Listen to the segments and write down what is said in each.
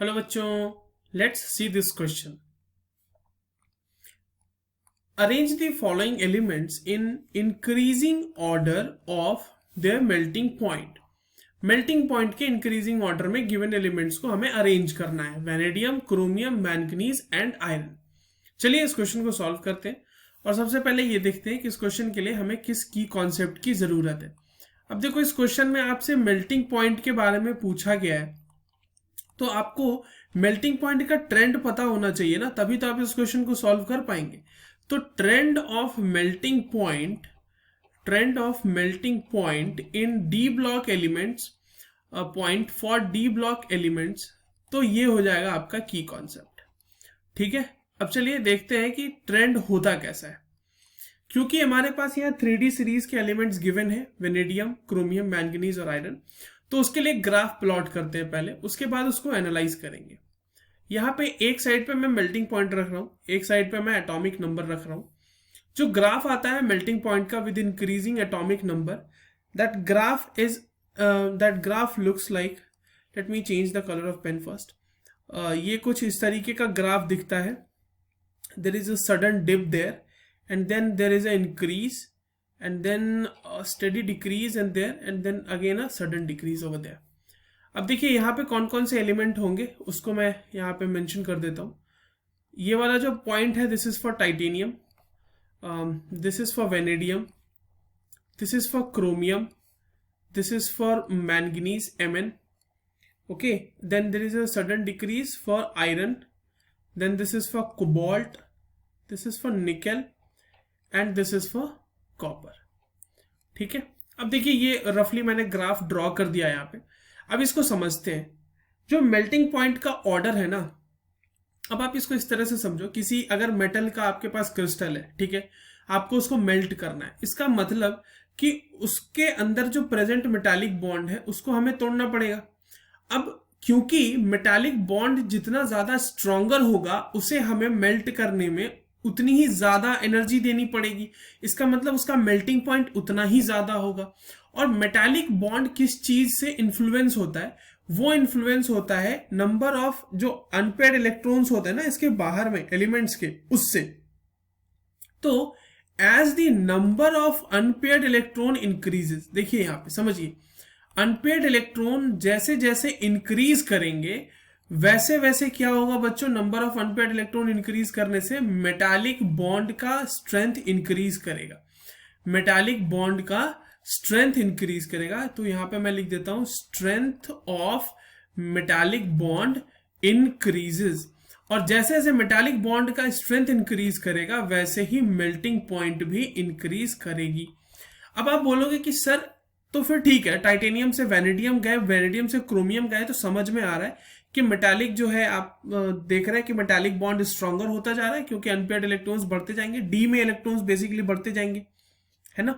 Hello बच्चों, let's see this question. Arrange the following elements in increasing order of their melting point. Melting point के increasing order में given elements को हमें arrange करना है. Vanadium, chromium, manganese and iron. चलिए इस question को सॉल्व करते हैं और सबसे पहले ये देखते हैं कि इस क्वेश्चन के लिए हमें किस की कॉन्सेप्ट की जरूरत है. अब देखो, इस क्वेश्चन में आपसे मेल्टिंग पॉइंट के बारे में पूछा गया है, तो आपको मेल्टिंग पॉइंट का ट्रेंड पता होना चाहिए ना, तभी तो आप इस क्वेश्चन को सॉल्व कर पाएंगे. तो trend of melting point in D block elements, point for D block elements, तो ये हो जाएगा आपका की कॉन्सेप्ट. ठीक है, अब चलिए देखते हैं कि ट्रेंड होता कैसा है. क्योंकि हमारे पास यहाँ 3D सीरीज के एलिमेंट्स गिवन है, वेनेडियम, क्रोमियम, मैंगनीज और आयरन, तो उसके लिए ग्राफ प्लॉट करते हैं पहले, उसके बाद उसको एनालाइज करेंगे. यहाँ पे एक साइड पे मैं मेल्टिंग पॉइंट रख रहा हूँ, एक साइड पे मैं एटॉमिक नंबर रख रहा हूँ. जो ग्राफ आता है मेल्टिंग पॉइंट का with increasing atomic number, that graph looks like, let me change the colour of pen first. ये कुछ इस तरीके का ग्राफ दिखता है. There is a sudden dip there and then there is an increase and then a steady decrease and then again a sudden decrease over there. अब देखिए यहाँ पे कौन कौन से एलिमेंट होंगे उसको मैं यहाँ पे मेंशन कर देता हूँ. ये वाला जो पॉइंट है, this is for titanium, this is for vanadium, this is for chromium, this is for manganese Mn. Okay, then there is a sudden decrease for iron, then this is for cobalt, this is for nickel and this is for copper. ठीक है, अब देखिए ये रफली मैंने graph draw कर दिया यहाँ पे. अब इसको समझते हैं. जो मेल्टिंग पॉइंट का ऑर्डर है ना, अब आप इसको इस तरह से समझो, किसी अगर मेटल का आपके पास क्रिस्टल है, ठीक है, आपको उसको मेल्ट करना है. इसका मतलब कि उसके अंदर जो प्रेजेंट मेटालिक बॉन्ड है उसको हमें तोड़ना पड़ेगा. अब क्योंकि मेटालिक बॉन्ड जितना ज्यादा स्ट्रॉन्गर होगा, उसे हमें मेल्ट करने में उतनी ही ज्यादा एनर्जी देनी पड़ेगी. इसका मतलब उसका मेल्टिंग पॉइंट उतना ही ज्यादा होगा. और मेटालिक बॉन्ड किस चीज से इन्फ्लुएंस होता है? वो इन्फ्लुएंस होता है नंबर ऑफ जो अनपेयर्ड इलेक्ट्रॉन्स होते हैं ना इसके बाहर में एलिमेंट्स के, उससे. तो as the number of unpaired electron increases, देखिए यहां पे समझिए, अनपेयर्ड इलेक्ट्रॉन जैसे जैसे इंक्रीज करेंगे वैसे वैसे क्या होगा बच्चों, number of unpaired electron increase करने से मेटालिक बॉन्ड का स्ट्रेंथ इंक्रीज करेगा. मेटालिक बॉन्ड का स्ट्रेंथ इंक्रीज करेगा. तो यहां पे मैं लिख देता हूं, strength of metallic bond increases. और जैसे जैसे मेटालिक बॉन्ड का स्ट्रेंथ इंक्रीज करेगा वैसे ही मेल्टिंग पॉइंट भी इंक्रीज करेगी. अब आप बोलोगे कि सर तो फिर ठीक है, टाइटेनियम से वेनेडियम गए, वेनेडियम से क्रोमियम गए, तो समझ में आ रहा है कि मेटालिक जो है, आप देख रहे हैं कि मेटालिक बॉन्ड स्ट्रॉन्गर होता जा रहा है क्योंकि अनपेयर्ड इलेक्ट्रॉन्स बढ़ते जाएंगे, डी में इलेक्ट्रॉन्स बेसिकली बढ़ते जाएंगे, है ना.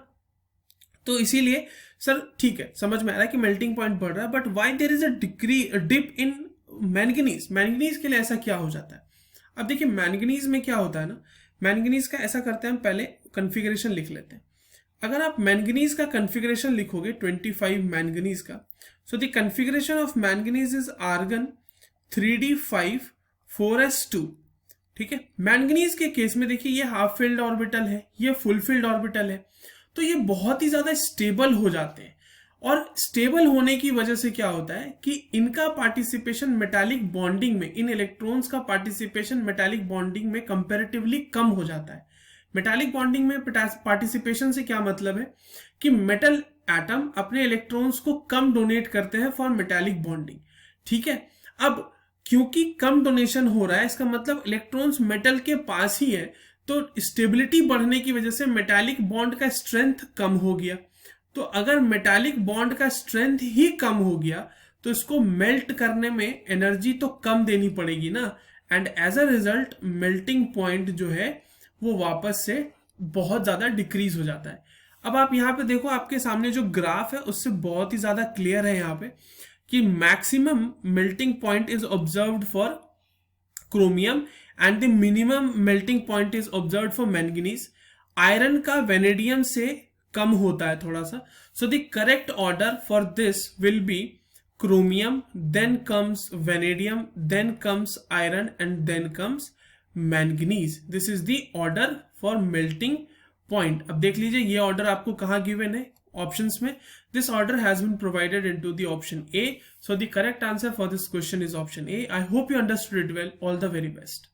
तो इसीलिए सर ठीक है, समझ में आ रहा है कि मेल्टिंग पॉइंट बढ़ रहा है. But why there is a dip in manganese? Manganese के लिए ऐसा क्या हो जाता है? अब देखिए मैंगनीज में क्या होता है ना, मैंगनीज का ऐसा करते हैं, हम पहले कन्फिग्रेशन लिख लेते हैं. अगर आप मैंगनीज का कन्फिग्रेशन लिखोगे 25 मैंगनीज का, so the configuration of manganese is argon 3d5 4s2. ठीक है, मैंगनीज के केस में देखिए ये हाफ फील्ड ऑर्बिटल है, ये फुल फील्ड ऑर्बिटल है, तो ये बहुत ही ज्यादा स्टेबल हो जाते हैं. और स्टेबल होने की वजह से क्या होता है कि इनका पार्टिसिपेशन मेटालिक बॉन्डिंग में, इन इलेक्ट्रॉन्स का पार्टिसिपेशन मेटालिक बॉन्डिंग में कंपैरेटिवली कम हो जाता है. मेटालिक बॉन्डिंग में पार्टिसिपेशन से क्या मतलब है कि मेटल एटम अपने इलेक्ट्रॉन्स को कम डोनेट करते हैं फॉर मेटालिक बॉन्डिंग. ठीक है, अब क्योंकि कम डोनेशन हो रहा है, इसका मतलब इलेक्ट्रॉन्स मेटल के पास ही है, तो स्टेबिलिटी बढ़ने की वजह से मेटालिक बॉन्ड का स्ट्रेंथ कम हो गया. तो अगर मेटालिक बॉन्ड का स्ट्रेंथ ही कम हो गया तो इसको मेल्ट करने में एनर्जी तो कम देनी पड़ेगी ना, and as a result melting point जो है वो वापस से बहुत ज्यादा डिक्रीज हो जाता है. अब आप यहाँ पे देखो, आपके सामने जो ग्राफ है उससे बहुत ही ज्यादा क्लियर है यहाँ पे कि maximum melting point is observed for chromium and the minimum melting point is observed for manganese. Iron का वेनेडियम से कम होता है थोड़ा सा. So the correct order for this will be chromium, then comes vanadium, then comes iron, and then comes manganese. This is the order for melting point. अब देख लीजिए ये order आपको कहाँ given है options में. This order has been provided into the option A. So the correct answer for this question is option A. I hope you understood it well. All the very best.